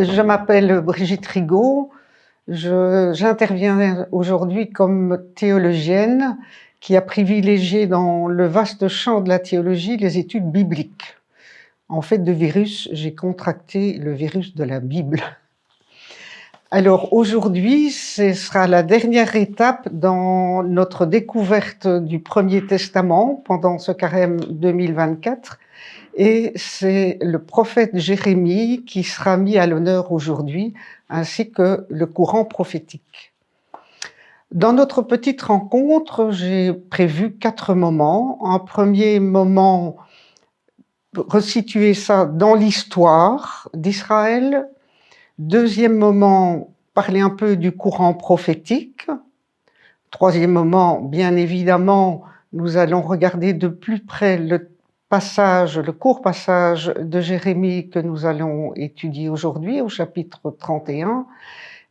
Je m'appelle Brigitte Rigaud. J'interviens aujourd'hui comme théologienne qui a privilégié dans le vaste champ de la théologie les études bibliques. En fait, de virus, j'ai contracté le virus de la Bible. Alors aujourd'hui, ce sera la dernière étape dans notre découverte du Premier Testament pendant ce carême 2024. Et c'est le prophète Jérémie qui sera mis à l'honneur aujourd'hui, ainsi que le courant prophétique. Dans notre petite rencontre, j'ai prévu 4 moments. Un premier moment, resituer ça dans l'histoire d'Israël. Deuxième moment, parler un peu du courant prophétique. Troisième moment, bien évidemment, nous allons regarder de plus près le court passage de Jérémie que nous allons étudier aujourd'hui au chapitre 31.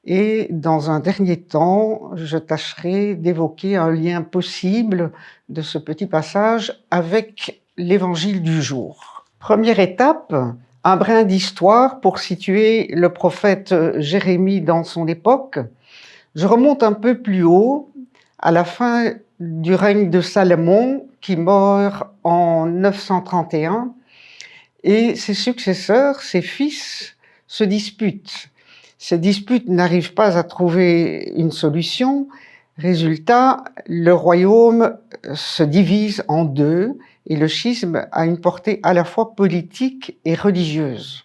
Et dans un dernier temps, je tâcherai d'évoquer un lien possible de ce petit passage avec l'évangile du jour. Première étape, un brin d'histoire pour situer le prophète Jérémie dans son époque. Je remonte un peu plus haut, à la fin du règne de Salomon, qui meurt en 931, et ses successeurs, ses fils, se disputent. Ces disputes n'arrivent pas à trouver une solution. Résultat, le royaume se divise en deux, et le schisme a une portée à la fois politique et religieuse.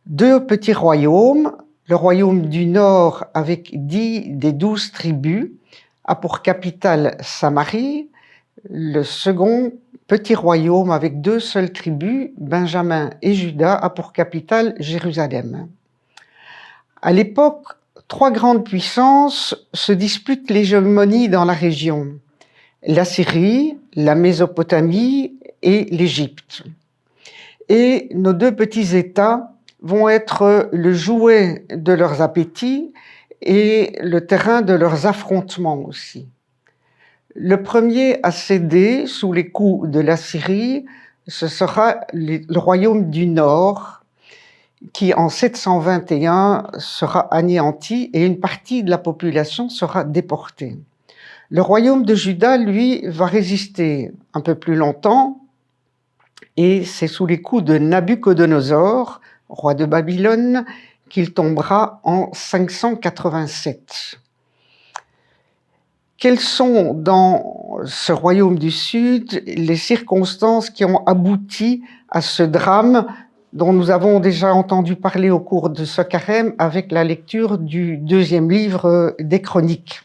2 petits royaumes, le royaume du Nord avec 10 des 12 tribus, a pour capitale Samarie. Le second petit royaume avec 2 seules tribus, Benjamin et Juda, a pour capitale Jérusalem. À l'époque, 3 grandes puissances se disputent l'hégémonie dans la région: la Syrie, la Mésopotamie et l'Égypte. Et nos 2 petits États vont être le jouet de leurs appétits et le terrain de leurs affrontements aussi. Le premier à céder sous les coups de la Syrie, ce sera le royaume du Nord, qui en 721 sera anéanti et une partie de la population sera déportée. Le royaume de Juda, lui, va résister un peu plus longtemps, et c'est sous les coups de Nabuchodonosor, roi de Babylone, qu'il tombera en 587. Quelles sont dans ce royaume du Sud les circonstances qui ont abouti à ce drame dont nous avons déjà entendu parler au cours de ce carême avec la lecture du 2e livre des Chroniques?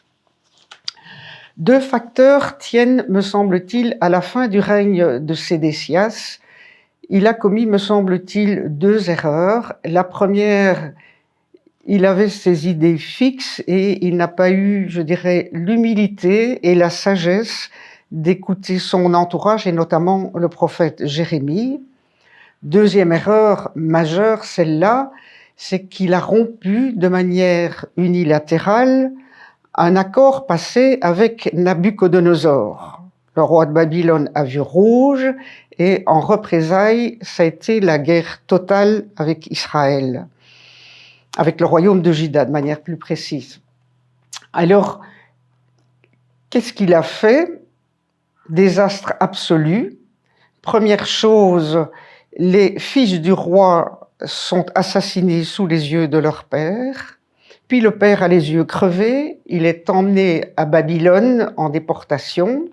2 facteurs tiennent, me semble-t-il, à la fin du règne de Sédécias. Il a commis, me semble-t-il, 2 erreurs. La première, il avait ses idées fixes et il n'a pas eu, je dirais, l'humilité et la sagesse d'écouter son entourage et notamment le prophète Jérémie. Deuxième erreur majeure, celle-là, c'est qu'il a rompu de manière unilatérale un accord passé avec Nabuchodonosor. Le roi de Babylone a vu rouge et en représailles, ça a été la guerre totale avec Israël, avec le royaume de Juda de manière plus précise. Alors, qu'est-ce qu'il a fait? Désastre absolu. Première chose, les fils du roi sont assassinés sous les yeux de leur père. Puis le père a les yeux crevés, il est emmené à Babylone en déportation.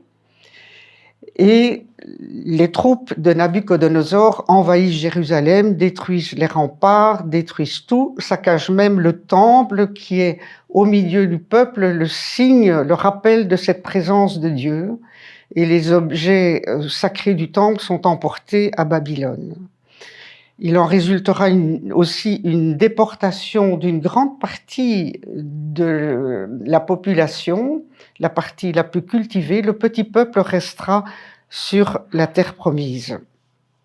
Et les troupes de Nabuchodonosor envahissent Jérusalem, détruisent les remparts, détruisent tout, saccagent même le temple qui est au milieu du peuple, le signe, le rappel de cette présence de Dieu. Et les objets sacrés du temple sont emportés à Babylone. Il en résultera aussi une déportation d'une grande partie de la population, la partie la plus cultivée. Le petit peuple restera sur la terre promise.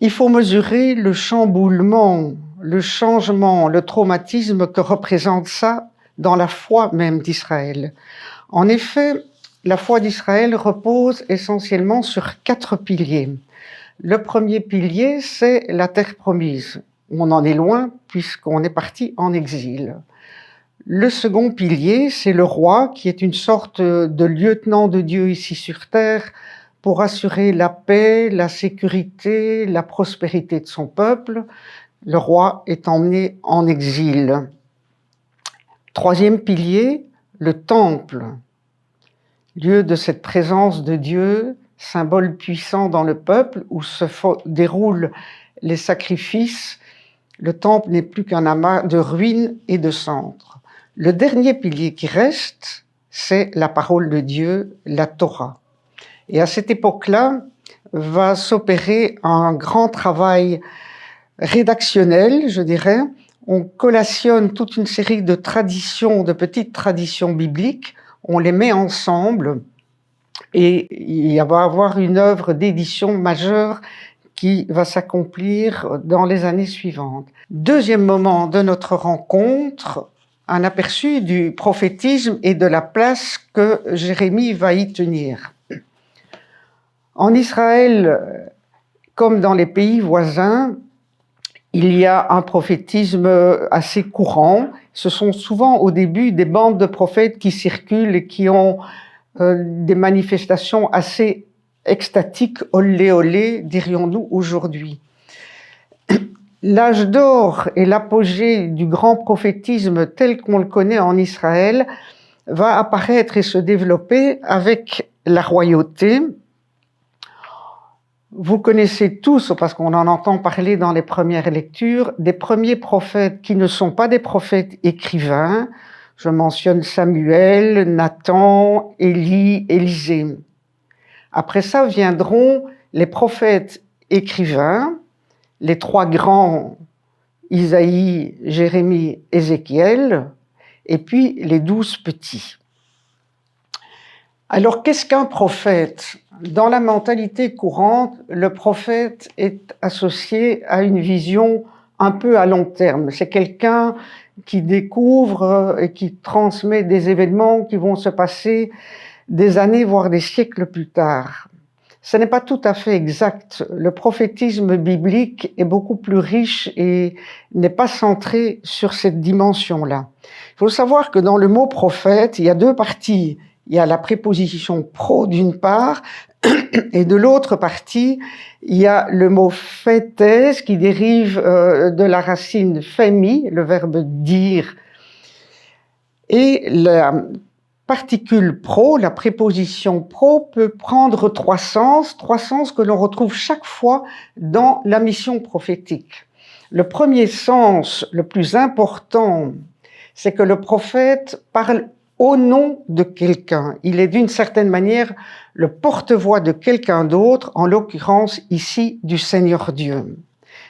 Il faut mesurer le chamboulement, le changement, le traumatisme que représente ça dans la foi même d'Israël. En effet, la foi d'Israël repose essentiellement sur 4 piliers. Le premier pilier, c'est la terre promise. On en est loin puisqu'on est parti en exil. Le second pilier, c'est le roi qui est une sorte de lieutenant de Dieu ici sur terre pour assurer la paix, la sécurité, la prospérité de son peuple. Le roi est emmené en exil. Troisième pilier, le temple, lieu de cette présence de Dieu, symbole puissant dans le peuple où se déroulent les sacrifices. Le temple n'est plus qu'un amas de ruines et de cendres. Le dernier pilier qui reste, c'est la parole de Dieu, la Torah. Et à cette époque-là, va s'opérer un grand travail rédactionnel, je dirais. On collationne toute une série de traditions, de petites traditions bibliques, on les met ensemble et il va y avoir une œuvre d'édition majeure qui va s'accomplir dans les années suivantes. Deuxième moment de notre rencontre, un aperçu du prophétisme et de la place que Jérémie va y tenir. En Israël, comme dans les pays voisins, il y a un prophétisme assez courant. Ce sont souvent au début des bandes de prophètes qui circulent et qui ont des manifestations assez extatiques, olé olé, dirions-nous aujourd'hui. L'âge d'or et l'apogée du grand prophétisme tel qu'on le connaît en Israël va apparaître et se développer avec la royauté. Vous connaissez tous, parce qu'on en entend parler dans les premières lectures, des premiers prophètes qui ne sont pas des prophètes écrivains. Je mentionne Samuel, Nathan, Élie, Élisée. Après ça viendront les prophètes écrivains, les trois grands, Isaïe, Jérémie, Ézéchiel, et puis les 12 petits. Alors, qu'est-ce qu'un prophète ? Dans la mentalité courante, le prophète est associé à une vision un peu à long terme. C'est quelqu'un qui découvre et qui transmet des événements qui vont se passer des années, voire des siècles plus tard. Ce n'est pas tout à fait exact. Le prophétisme biblique est beaucoup plus riche et n'est pas centré sur cette dimension-là. Il faut savoir que dans le mot prophète, il y a deux parties. Il y a la préposition pro d'une part, et de l'autre partie, il y a le mot phétès qui dérive de la racine phémi, le verbe dire. Et la particule pro, la préposition pro, peut prendre trois sens que l'on retrouve chaque fois dans la mission prophétique. Le premier sens, le plus important, c'est que le prophète parle au nom de quelqu'un. Il est d'une certaine manière le porte-voix de quelqu'un d'autre, en l'occurrence ici du Seigneur Dieu.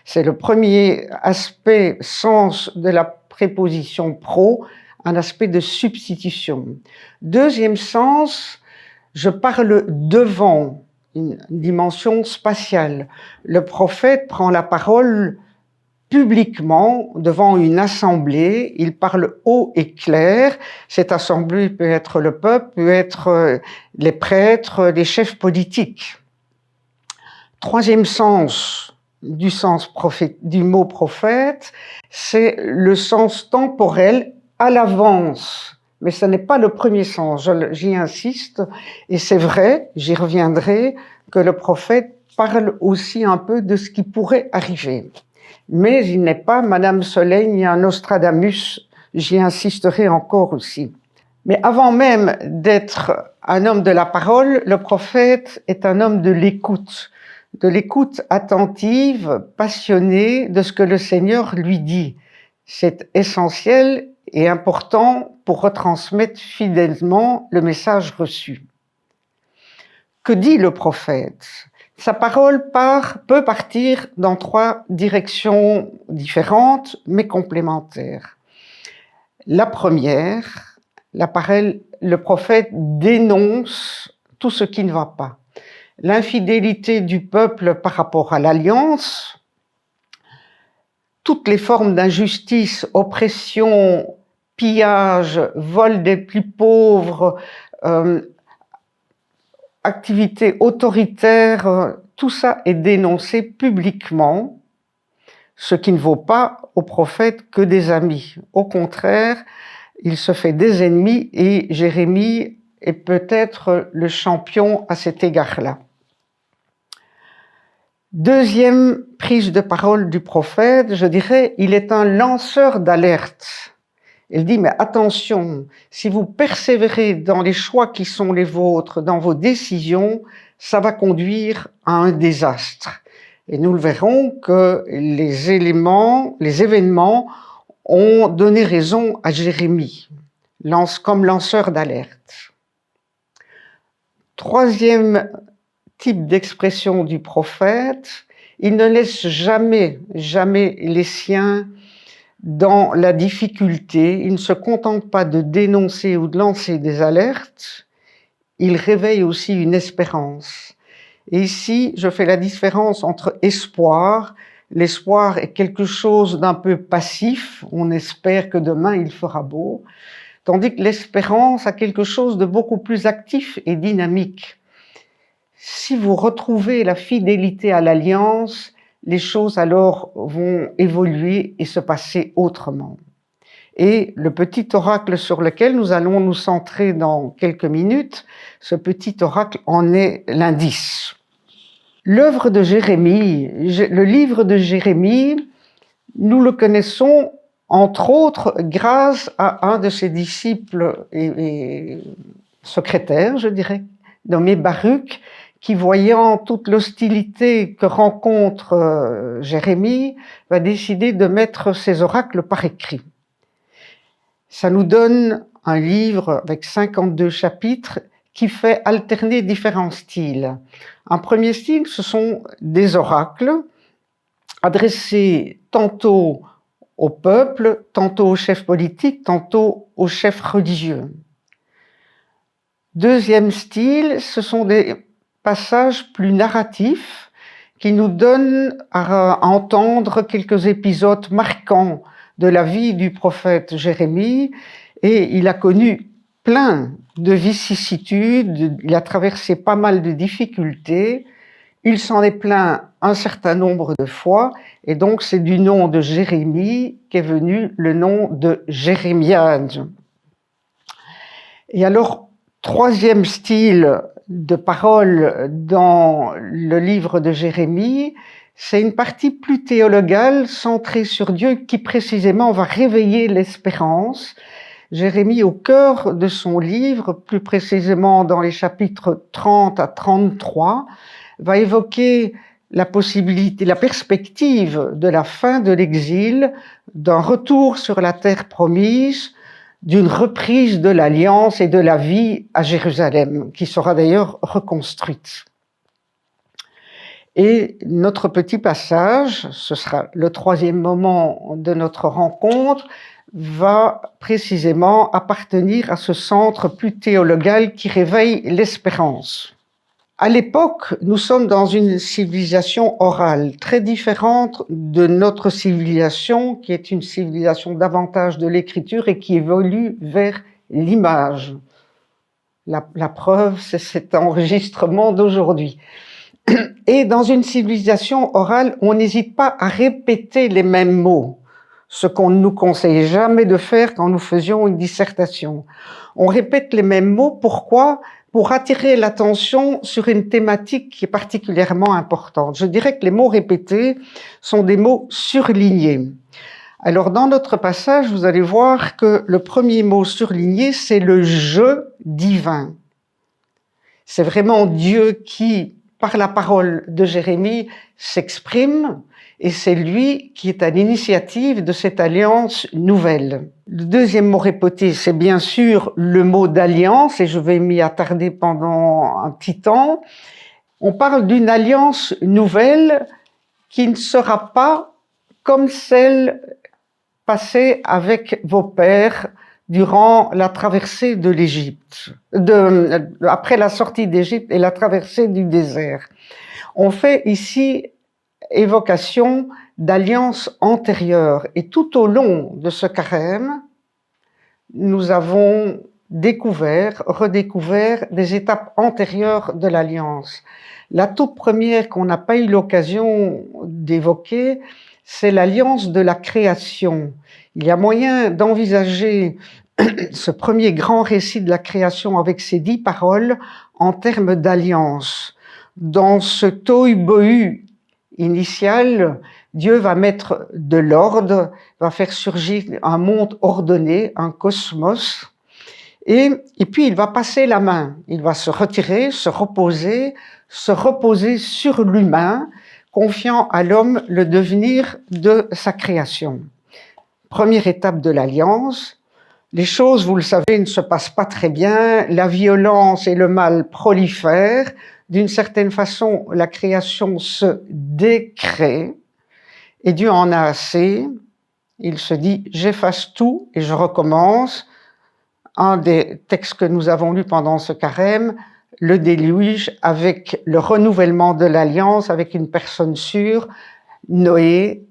C'est le premier aspect, sens de la préposition pro, un aspect de substitution. Deuxième sens, je parle devant, une dimension spatiale. Le prophète prend la parole publiquement devant une assemblée, il parle haut et clair. Cette assemblée peut être le peuple, peut être les prêtres, les chefs politiques. Troisième sens du mot prophète, c'est le sens temporel à l'avance. Mais ce n'est pas le premier sens, j'y insiste, et c'est vrai, j'y reviendrai, que le prophète parle aussi un peu de ce qui pourrait arriver. Mais il n'est pas Madame Soleil ni un Nostradamus, j'y insisterai encore aussi. Mais avant même d'être un homme de la parole, le prophète est un homme de l'écoute attentive, passionnée de ce que le Seigneur lui dit. C'est essentiel et important pour retransmettre fidèlement le message reçu. Que dit le prophète ? Sa parole peut partir dans trois directions différentes, mais complémentaires. La première, le prophète dénonce tout ce qui ne va pas. L'infidélité du peuple par rapport à l'alliance, toutes les formes d'injustice, oppression, pillage, vol des plus pauvres, activités autoritaires, tout ça est dénoncé publiquement. ce qui ne vaut pas au prophète que des amis. Au contraire, il se fait des ennemis et Jérémie est peut-être le champion à cet égard-là. Deuxième prise de parole du prophète, je dirais, il est un lanceur d'alerte. Il dit, mais attention, si vous persévérez dans les choix qui sont les vôtres, dans vos décisions, ça va conduire à un désastre. Et nous le verrons que les événements ont donné raison à Jérémie, comme lanceur d'alerte. Troisième type d'expression du prophète, il ne laisse jamais les siens dans la difficulté. Il ne se contente pas de dénoncer ou de lancer des alertes, il réveille aussi une espérance. Et ici, je fais la différence entre espoir. L'espoir est quelque chose d'un peu passif, on espère que demain il fera beau, tandis que l'espérance a quelque chose de beaucoup plus actif et dynamique. Si vous retrouvez la fidélité à l'alliance, les choses alors vont évoluer et se passer autrement. Et le petit oracle sur lequel nous allons nous centrer dans quelques minutes, ce petit oracle en est l'indice. L'œuvre de Jérémie, le livre de Jérémie, nous le connaissons entre autres grâce à un de ses disciples et secrétaires, je dirais, nommé Baruch, qui, voyant toute l'hostilité que rencontre Jérémie, va décider de mettre ses oracles par écrit. Ça nous donne un livre avec 52 chapitres qui fait alterner différents styles. Un premier style, ce sont des oracles adressés tantôt au peuple, tantôt aux chefs politiques, tantôt aux chefs religieux. Deuxième style, ce sont des passages plus narratifs qui nous donnent à entendre quelques épisodes marquants de la vie du prophète Jérémie, et il a connu plein de vicissitudes, il a traversé pas mal de difficultés, il s'en est plaint un certain nombre de fois, et donc c'est du nom de Jérémie qu'est venu le nom de Jérémiade. Et alors, troisième style de parole dans le livre de Jérémie, c'est une partie plus théologale, centrée sur Dieu, qui précisément va réveiller l'espérance. Jérémie, au cœur de son livre, plus précisément dans les chapitres 30 à 33, va évoquer la possibilité, la perspective de la fin de l'exil, d'un retour sur la terre promise, d'une reprise de l'alliance et de la vie à Jérusalem, qui sera d'ailleurs reconstruite. Et notre petit passage, ce sera le troisième moment de notre rencontre, va précisément appartenir à ce centre plus théologal qui réveille l'espérance. À l'époque, nous sommes dans une civilisation orale, très différente de notre civilisation, qui est une civilisation davantage de l'écriture et qui évolue vers l'image. La preuve, c'est cet enregistrement d'aujourd'hui. Et dans une civilisation orale, on n'hésite pas à répéter les mêmes mots, ce qu'on ne nous conseille jamais de faire quand nous faisions une dissertation. On répète les mêmes mots, pourquoi ? Pour attirer l'attention sur une thématique qui est particulièrement importante. Je dirais que les mots répétés sont des mots surlignés. Alors dans notre passage, vous allez voir que le premier mot surligné, c'est le « je » divin. C'est vraiment Dieu qui, par la parole de Jérémie, s'exprime, et c'est lui qui est à l'initiative de cette alliance nouvelle. Le deuxième mot répété, c'est bien sûr le mot d'alliance, et je vais m'y attarder pendant un petit temps. On parle d'une alliance nouvelle qui ne sera pas comme celle passée avec vos pères durant la traversée de l'Égypte, après la sortie d'Égypte et la traversée du désert. On fait ici évocation d'alliances antérieures. Et tout au long de ce carême, nous avons redécouvert des étapes antérieures de l'alliance. La toute première qu'on n'a pas eu l'occasion d'évoquer, c'est l'alliance de la création. Il y a moyen d'envisager ce premier grand récit de la création avec ces 10 paroles en termes d'alliance. Dans ce tohu-bohu initial, Dieu va mettre de l'ordre, va faire surgir un monde ordonné, un cosmos, et puis il va passer la main, il va se retirer, se reposer sur l'humain, confiant à l'homme le devenir de sa création. Première étape de l'alliance. Les choses, vous le savez, ne se passent pas très bien, la violence et le mal prolifèrent. D'une certaine façon, la création se décrée et Dieu en a assez. Il se dit « j'efface tout et je recommence ». Un des textes que nous avons lus pendant ce carême, le déluge avec le renouvellement de l'alliance avec une personne sûre, Noé,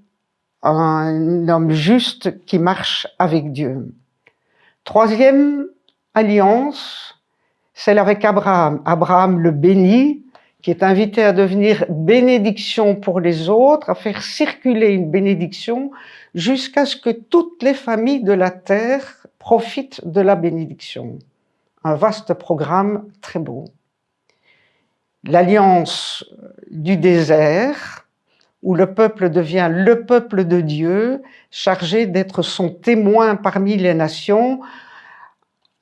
un homme juste qui marche avec Dieu. Troisième alliance, celle avec Abraham. Abraham le béni, qui est invité à devenir bénédiction pour les autres, à faire circuler une bénédiction jusqu'à ce que toutes les familles de la terre profitent de la bénédiction. Un vaste programme très beau. L'alliance du désert, où le peuple devient le peuple de Dieu, chargé d'être son témoin parmi les nations,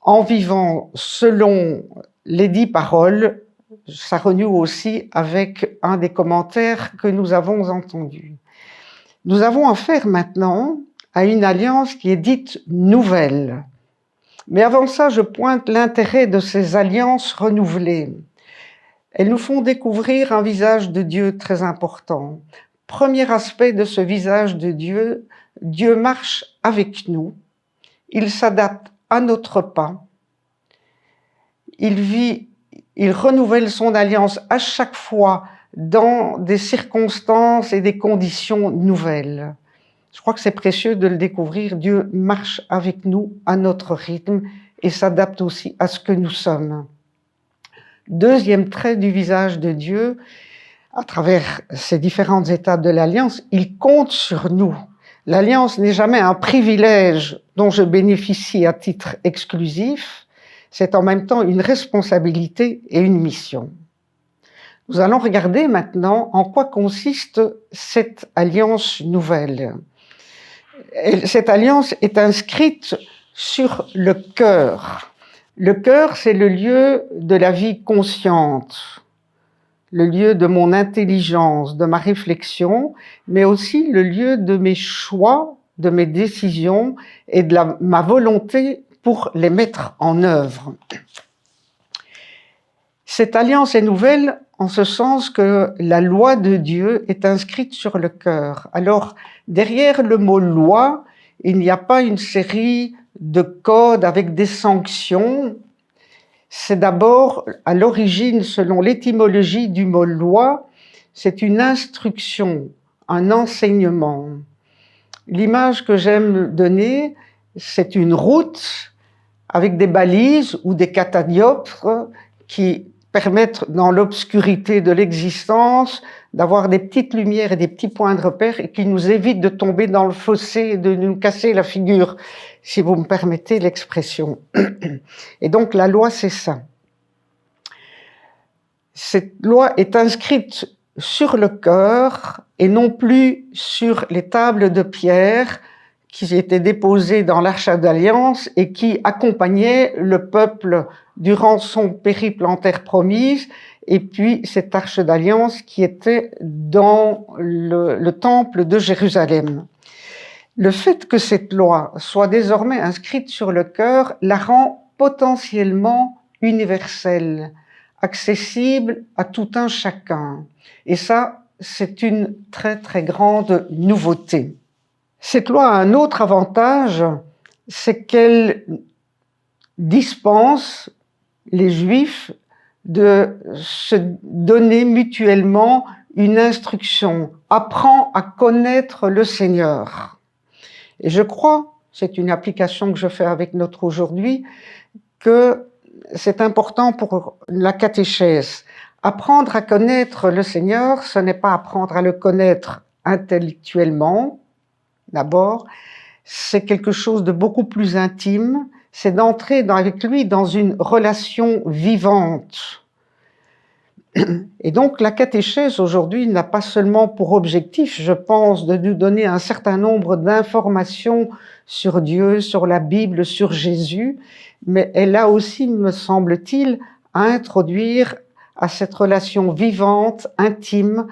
en vivant selon les 10 paroles. Ça renoue aussi avec un des commentaires que nous avons entendus. Nous avons affaire maintenant à une alliance qui est dite nouvelle. Mais avant ça, je pointe l'intérêt de ces alliances renouvelées. Elles nous font découvrir un visage de Dieu très important. Premier aspect de ce visage de Dieu, Dieu marche avec nous, il s'adapte à notre pas, il renouvelle son alliance à chaque fois dans des circonstances et des conditions nouvelles. Je crois que c'est précieux de le découvrir. Dieu marche avec nous à notre rythme et s'adapte aussi à ce que nous sommes. Deuxième trait du visage de Dieu, à travers ces différentes étapes de l'alliance, il compte sur nous. L'alliance n'est jamais un privilège dont je bénéficie à titre exclusif, c'est en même temps une responsabilité et une mission. Nous allons regarder maintenant en quoi consiste cette alliance nouvelle. Cette alliance est inscrite sur le cœur. Le cœur, c'est le lieu de la vie consciente, le lieu de mon intelligence, de ma réflexion, mais aussi le lieu de mes choix, de mes décisions et de ma volonté pour les mettre en œuvre. Cette alliance est nouvelle en ce sens que la loi de Dieu est inscrite sur le cœur. Alors, derrière le mot loi, il n'y a pas une série de codes avec des sanctions. C'est d'abord, à l'origine, selon l'étymologie du mot loi, c'est une instruction, un enseignement. L'image que j'aime donner, c'est une route avec des balises ou des catadioptres qui permettent, dans l'obscurité de l'existence, d'avoir des petites lumières et des petits points de repère et qui nous évitent de tomber dans le fossé et de nous casser la figure, si vous me permettez l'expression. Et donc la loi, c'est ça. Cette loi est inscrite sur le cœur et non plus sur les tables de pierre qui étaient déposées dans l'Arche d'Alliance et qui accompagnaient le peuple durant son périple en terre promise, et puis cette Arche d'Alliance qui était dans le temple de Jérusalem. Le fait que cette loi soit désormais inscrite sur le cœur la rend potentiellement universelle, accessible à tout un chacun. Et ça, c'est une très très grande nouveauté. Cette loi a un autre avantage, c'est qu'elle dispense les Juifs de se donner mutuellement une instruction. Apprends à connaître le Seigneur. Et je crois, c'est une application que je fais avec notre aujourd'hui, que c'est important pour la catéchèse. Apprendre à connaître le Seigneur, ce n'est pas apprendre à le connaître intellectuellement, d'abord, c'est quelque chose de beaucoup plus intime, c'est d'entrer avec lui dans une relation vivante. Et donc la catéchèse aujourd'hui n'a pas seulement pour objectif, je pense, de nous donner un certain nombre d'informations sur Dieu, sur la Bible, sur Jésus, mais elle a aussi, me semble-t-il, à introduire à cette relation vivante, intime,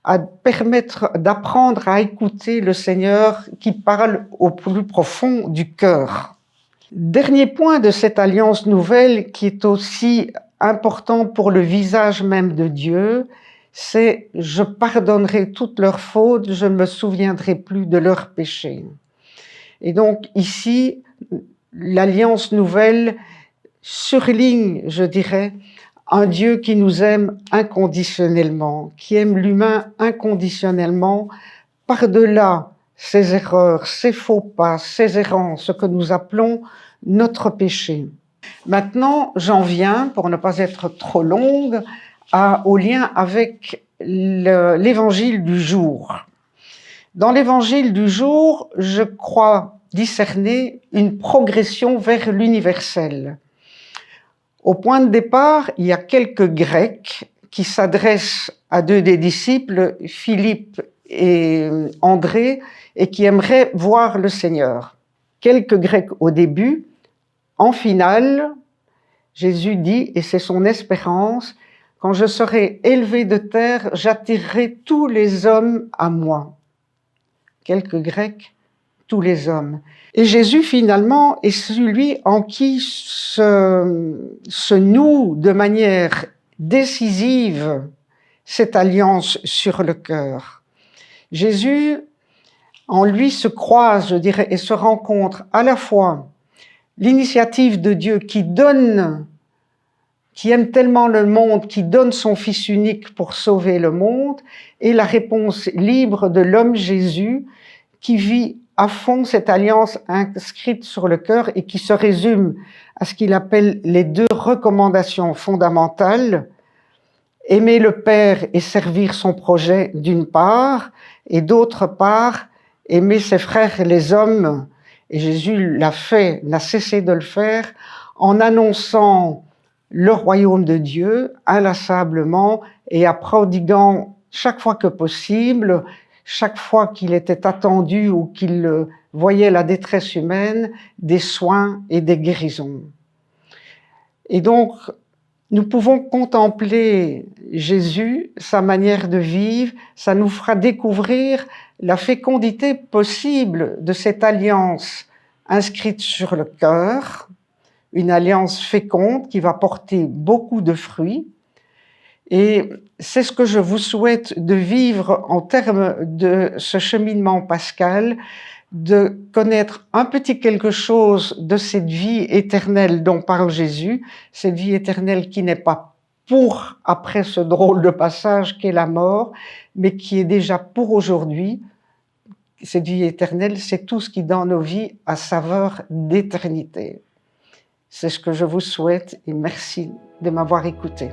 à permettre d'apprendre à écouter le Seigneur qui parle au plus profond du cœur. Dernier point de cette alliance nouvelle qui est aussi important pour le visage même de Dieu, c'est « je pardonnerai toutes leurs fautes, je ne me souviendrai plus de leurs péchés ». Et donc ici, l'alliance nouvelle surligne, je dirais, un Dieu qui nous aime inconditionnellement, qui aime l'humain inconditionnellement, par-delà ses erreurs, ses faux pas, ses errances, ce que nous appelons notre péché. Maintenant, j'en viens, pour ne pas être trop longue, au lien avec l'évangile du jour. Dans l'évangile du jour, je crois discerner une progression vers l'universel. Au point de départ, il y a quelques Grecs qui s'adressent à deux des disciples, Philippe et André, et qui aimeraient voir le Seigneur. Quelques Grecs au début. En finale, Jésus dit, et c'est son espérance, « Quand je serai élevé de terre, j'attirerai tous les hommes à moi. » Quelques Grecs, tous les hommes. Et Jésus, finalement, est celui en qui se noue de manière décisive cette alliance sur le cœur. Jésus, en lui, se croise, je dirais, et se rencontre à la fois l'initiative de Dieu qui donne, qui aime tellement le monde, qui donne son Fils unique pour sauver le monde, et la réponse libre de l'homme Jésus, qui vit à fond cette alliance inscrite sur le cœur et qui se résume à ce qu'il appelle les deux recommandations fondamentales, aimer le Père et servir son projet d'une part, et d'autre part, aimer ses frères les hommes. Et Jésus l'a fait, n'a cessé de le faire, en annonçant le royaume de Dieu inlassablement et en prodiguant chaque fois que possible, chaque fois qu'il était attendu ou qu'il voyait la détresse humaine, des soins et des guérisons. Et donc, nous pouvons contempler Jésus, sa manière de vivre, ça nous fera découvrir la fécondité possible de cette alliance inscrite sur le cœur, une alliance féconde qui va porter beaucoup de fruits. Et c'est ce que je vous souhaite de vivre en termes de ce cheminement pascal, de connaître un petit quelque chose de cette vie éternelle dont parle Jésus, cette vie éternelle qui n'est pas pour après ce drôle de passage qu'est la mort, mais qui est déjà pour aujourd'hui. Cette vie éternelle, c'est tout ce qui dans nos vies a saveur d'éternité. C'est ce que je vous souhaite et merci de m'avoir écouté.